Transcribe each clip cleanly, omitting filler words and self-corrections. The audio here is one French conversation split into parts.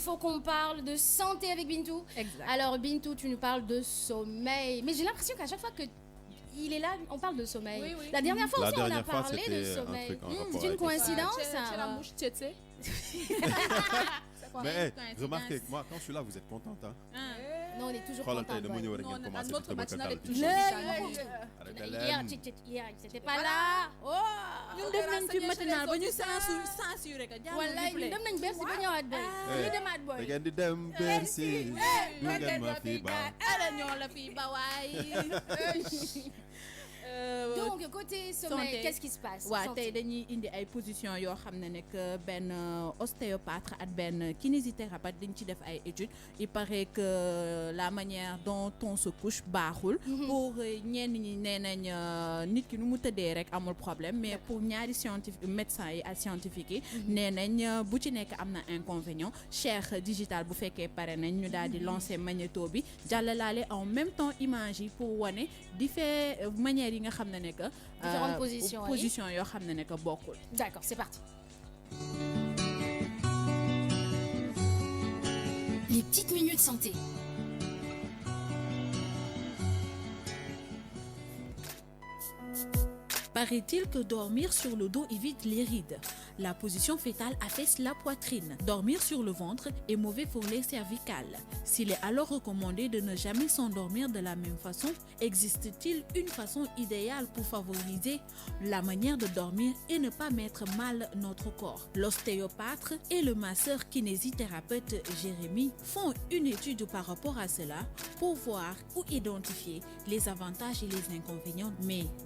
faut qu'on parle de santé avec Bintou. Exact. Alors Bintou, tu nous parles de sommeil. Mais j'ai l'impression qu'à chaque fois que il est là, on parle de sommeil. Oui, oui. La dernière fois La aussi, on a dernière fois, parlé de c'était un sommeil. truc en rapport C'est une avec coïncidence, C'est la ça. mouche tchétché. Mais hey, Coïncidence. remarquez que moi, quand je suis là, vous êtes contente. Hein? Non, on est toujours Xoolal content. tey dama ñëw rek ngeen commencé Notre di matinale est tëb toujours arrêtez Hier, leen. hier, c'était pas là. Oh. ñun dem nañ ci matinal ba ñu censuré que jàll Wallaay ñu dem nañ Bercy ba ñëwaat boy. ñu demaat da boy. ngeen di dem Bercy du ngeen ma fi ba. ala ñoo la fii ba waay Donc côté sommeil, santé. qu'est-ce qui se passe? waaw Santé. tey dañuy indi ay position yoo xam ne nekk benn ostéopathe ak benn kinésithérapeute dañ ci def ay études il paraît que la manière dont on se couche baaxul pour ñenn ñi nee nañ nit ki nu mu tëddee rek amul problème mais pour ñaari scientifique médecins yi ak scientifique yi nee nañ bu ci nekk am na inconvénient Cheikh Digital bu fekkee pare nañ ñu daal di lancer magnéto bi jàllalaale en même temps image yi pour wane différentes manières yi nga xam ne nekk Différentes positions, position yoo xam ne nekk bokkul. D'accord, c'est parti. Les petites minutes santé. Paraît-il que dormir sur le dos évite les rides. La position fétale affaisse la poitrine. Dormir sur le ventre est mauvais pour les cervicales. S'il est alors recommandé de ne jamais s'endormir de la même façon, existe-t-il une façon idéale pour favoriser la manière de dormir et ne pas mettre mal notre corps? L'ostéopathe et le masseur kinésithérapeute Jérémy font une étude par rapport à cela pour voir ou identifier les avantages et les inconvénients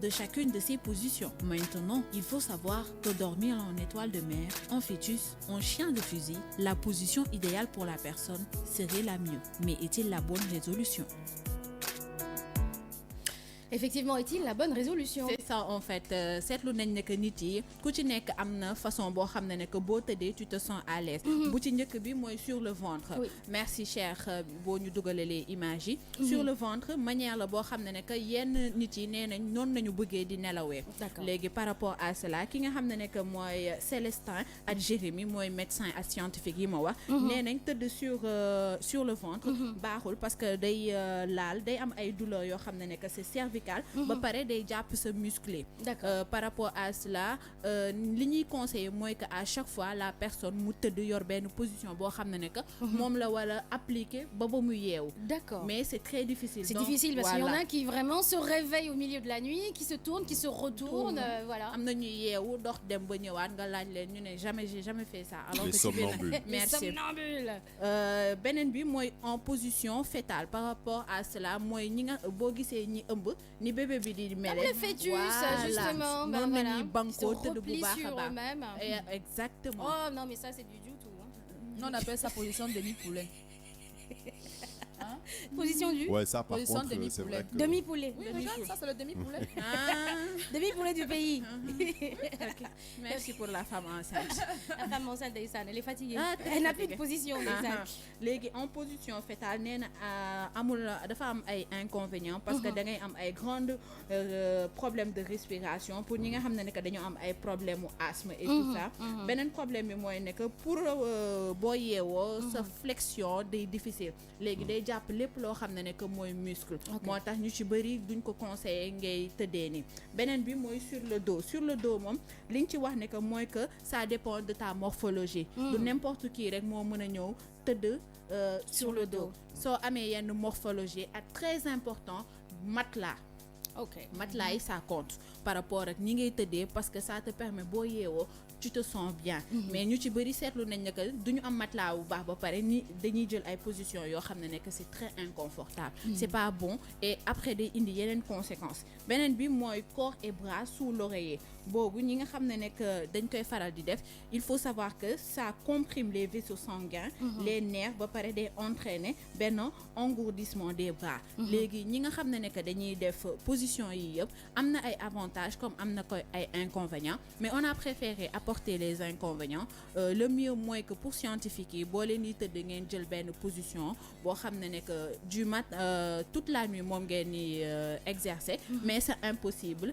de chacune de ces positions. Maintenant, il faut savoir que dormir en étoile de mer, en fœtus, en chien de fusil, la position idéale pour la personne serait la mieux. Mais est-il la bonne résolution? Effectivement, est-il la bonne résolution? C'est ça en fait seetlu nañ ne que nit yi ku ci nekk am na façon boo xam ne que boo tëddee tu te sens à l'aise bu ci njëkk bi mooy sur le ventre. Oui. Merci Cheikh boo ñu dugalee image yi sur le ventre manière la boo xam ne que yenn nit yi nee nañ noonu nañu bëggee di nelawee. D'accord. Léegi par rapport à cela ki nga xam ne que mooy Célestin ak Jérémy mooy médecin ak scientifique yi ma wax nee nañ tëdd sur le ventre baaxul parce que day laal day am ay douleurs yoo xam ne que c'est cervical ba pare day jàpp sa musclé. D'accord. Par rapport à cela li ñuy conseiller mooy que à chaque fois la personne mu tëdd yor benn position boo xam ne que moom la war a appliquer ba mu yeewu. D'accord. Mais c'est très difficile. C'est Donc, difficile parce qu'il y en voilà. a qui vraiment se réveillent au milieu de la nuit, qui se tournent, qui se retournent, voilà. am na ñuy yeewu dox dem ba ñëwaat nga laaj leen ñu ne j'ai jamais fait ça. Alors Les que tu fais somnambules. Les merci. somnambules. Beneen bi mooy en position fétale par rapport à cela mooy ñi nga boo gisee ñi ëmb ni bébé bi di mele. Comme le fœtus, justement. Ben noonu la voilà. ñuy bankoo Ils se tëdd bu replient baax a sur baax. eux-mêmes. Exactement. Oh non, mais ça, c'est du tout. Hein. Nous, on appelle ça position demi-poulet. Position du Ouais, ça par Position contre, c'est demi-poulet. vrai que... demi-poulet. Oui, regarde, ça, c'est le demi-poulet. Ah, Demi-poulet du pays. ok. Merci pour la femme enceinte. La femme enceinte d'Aïssan, elle est fatiguée. Ah, très Elle n'a plus de fatiguée. position, d'Aïssan. Léegi en position fétale nee na amul dafa am ay inconvénients parce que da ngay am ay grandes problèmes de respiration pour ñi nga xam ne que dañoo am ay problèmes mu asthme et tout ça. Beneen problème bi mooy ne que pour boo yeewoo sa flexion day difficile léegi day jàpp lépp loo xam ne que mooy muscle. moo tax ñu ci bëri duñ ko conseiller ngay tëddee ni beneen bi mooy sur le dos moom liñ ci wax ne que mooy que ça dépend de ta morphologie. du n'importe qui rek moo mën a ñëw tëdd sur le dos soo amee yenn morphologie ak très important matelas. Ok. Matelas yi ça compte par rapport ak ñi ngay tëddee parce que ça te permet boo yeewoo tu te sens bien. Mais ñu ci bëri seetlu nañ ne que duñu am matelas bu baax ba pare ni dañuy jël ay positions yoo xam ne que c'est très inconfortable. C'est pas bon et après day indi yeneen conséquences beneen bi mooy corps et bras sous l'oreiller boobu ñi nga xam ne que dañ koy faral di def il faut savoir que ça comprime les vaisseaux sanguins. Les nerfs ba pare day entraîner benn engourdissement des bras. Léegi ñi nga xam ne que dañuy def position yi yëpp am na ay avantages comme am na koy ay inconvénients mais on a préféré apporter les inconvénients. Le mieux mooy que pour scientifique yi boo leen di tëdd ngeen jël benn position boo xam ne que du toute la nuit moom ngeen di exercer mais c'est impossible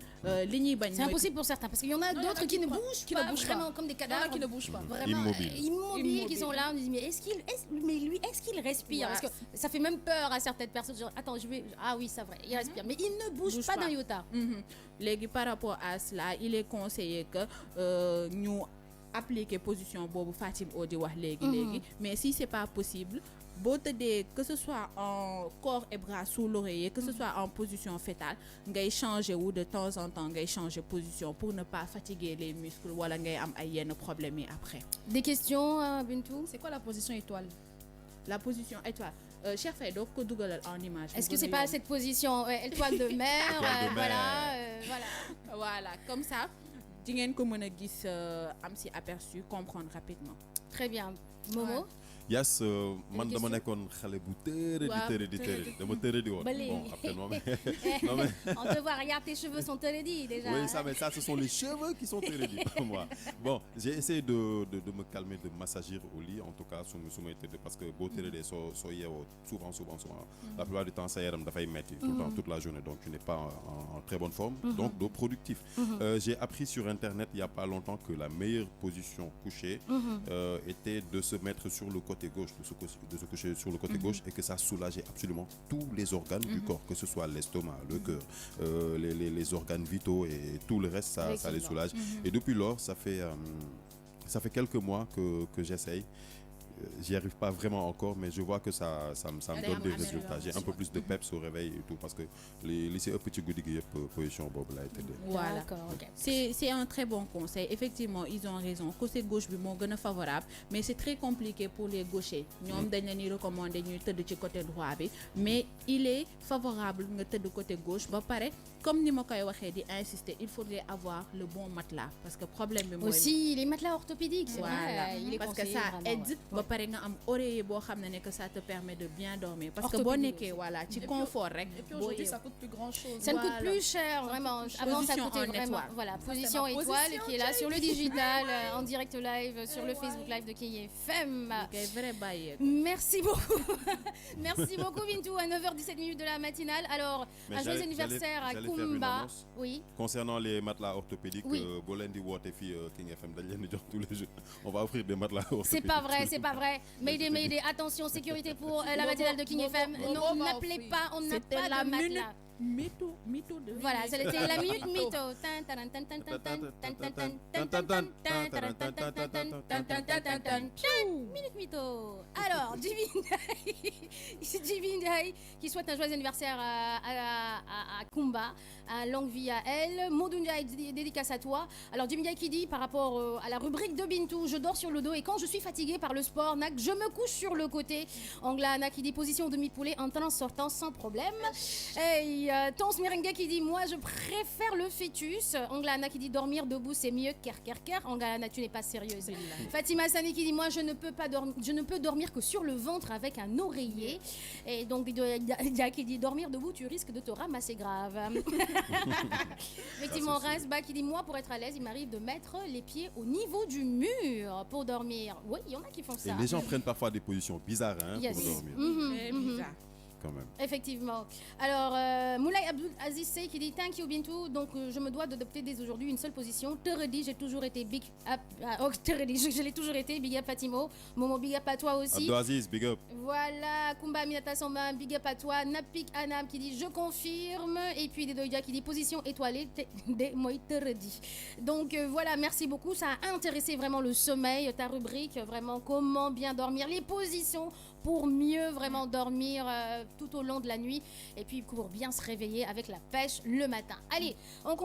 li ñuy bañ C'est impossible pour certains matin. Parce qu'il y en a Non, il y en a d'autres qui ne bougent qui ne pas, bougent pas. vraiment comme des Il y en a cadavres. qui ne bougent pas. Vraiment immobiles qui sont là. On dit mais est-ce qu'il respire? Ouais. Parce que ça fait même peur à certaines personnes. Genre, attends, ah oui, c'est vrai, il respire, mais il ne bouge pas d'un iota. Léegi par rapport à cela il est conseillé que ñu appliquer position boobu Fatim Odi wax léegi mais si c'est pas possible boo tëddee que ce soit en corps et bras sous l'oreiller que ce soit en position fétale ngay changer wu de temps en temps ngay changer position pour ne pas fatiguer les muscles wala ngay am ay yenn problèmes yi après. Des questions, Bintou? C'est quoi la position étoile? La position étoile Cheikh Faye doo ko dugalal en image. Est-ce que c'est pas cette position étoile de mer? Étoile de mer. Voilà comme ça di ngeen ko mën a gis am si aperçu comprendre rapidement. Très bien. Momo? Yes, man dama nekkoon xale bu tërëdi dama tërëdi woon. Ba léegi. Bon actuellement non mais On te voit, regarde, tes cheveux sont télés déjà. oui, ça, mais ça, ce sont les cheveux qui sont télés pour moi. Bon, j'ai essayé de me calmer, de m'assagir au lit, en tout cas, sur mes télés, parce que beau télé, souvent, la plupart du temps, ça y est, tout le temps, toute la journée, donc tu n'es pas en très bonne forme, donc de productif. J'ai appris sur Internet, il n'y a pas longtemps, que la meilleure position couchée était de se mettre sur le côté gauche, de se coucher sur le côté gauche, et que ça soulageait absolument tous les organes du corps, que ce soit l'estomac, le cœur, les organes vitaux et tout le reste, ça les soulage. Et depuis lors, ça fait quelques mois que j'essaye. J'y arrive pas vraiment encore, mais je vois que ça me donne des résultats. J'ai un peu plus de peps au réveil et tout, parce que les petits goûts de position bob là était. Voilà. D'accord, ok. C'est un très bon conseil. Effectivement, ils ont raison. Côté gauche bi moo gën a favorable, mais c'est très compliqué pour les gauchers. ñoom dañ leen di recommander ñuy tëdd ci côté droit bi, mais il est favorable nga tëdd côté gauche ba pare comme ni ma koy waxee di insister, il faudrait avoir le bon matelas parce que problème bi mooy Aussi les matelas orthopédiques, c'est voilà, vrai, il est parce que conseillé ça vraiment, aide ouais. ba pare nga am oreiller boo xam ne que ça te permet de bien dormir parce que boo Orthopédique nekkee voilà ci puis- confort rek Et puis boo aujourd'hui, yeewu. ça coûte plus grand chose. Ça ne coûte Voilà. plus cher, vraiment. Avant, ça Position coûtait en vraiment. étoile. Voilà, c'est position ma étoile position, qui est là sur le digital, en direct live, sur le Facebook Live de KFM. Kay vrai bàyyeeku. Merci beaucoup. Merci beaucoup, Bintou. À 9h17 de la matinale. Alors, Mais un joyeux j'allais- anniversaire à j'allais faire une Kumba. annonce. Oui. Concernant les matelas orthopédiques, Oui. Bolendi Watefi King FM, dañ leen di jox tous les jours. On va offrir des matelas orthopédiques. C'est pas vrai, c'est pas vrai. Mayday, attention, sécurité pour la matinale de King FM. Non, n'appelez pas, on n'a C'était pas la de minute matelas. mytho de Voilà, c'était la minute mytho. Minute mytho. Alors, Jimmy Ndiaye qui souhaite un joyeux anniversaire à Kumba, longue vie à elle. Modou Ndiaye, dédicace à toi. Alors, Jimmy Ndiaye qui dit par rapport à la rubrique de Bintou, je dors sur le dos et quand je suis fatiguée par le sport, je me couche sur le côté. Angla Anna qui dit position demi-poulet, entrant sortant sans problème. Et Tons Merengue qui dit moi je préfère le fœtus. Angla Anna qui dit dormir debout c'est mieux. Angla Anna, tu n'es pas sérieuse. Fatima Sani qui dit moi je ne peux dormir que sur le ventre avec un oreiller. Et donc Dia qui dit dormir debout tu risques de te ramasser grave. Effectivement Rinsba qui dit moi pour être à l'aise il m'arrive de mettre les pieds au niveau du mur pour dormir. Oui, il y en a qui font Et ça. les gens prennent parfois des positions bizarres Yes. pour dormir, Très bizarre. quand même. Effectivement. Alors, Moulay Abdul Aziz Sey qui dit thank you Bintou. Donc, je me dois d'adopter dès aujourd'hui une seule position. Teredi, j'ai toujours été big up. Teredi, je l'ai toujours été. Big up Fatimo. Momo, big up à toi aussi. Abdelaziz, big up. Voilà. Kumba Minata Samba, big up à toi. Napik Anam qui dit je confirme. Et puis Dedoïdia qui dit position étoilée. Des moi Teredi. Donc, voilà. Merci beaucoup. Ça a intéressé vraiment le sommeil. Ta rubrique, vraiment comment bien dormir. Les positions pour mieux vraiment dormir tout au long de la nuit et puis pour bien se réveiller avec la pêche le matin. Allez, on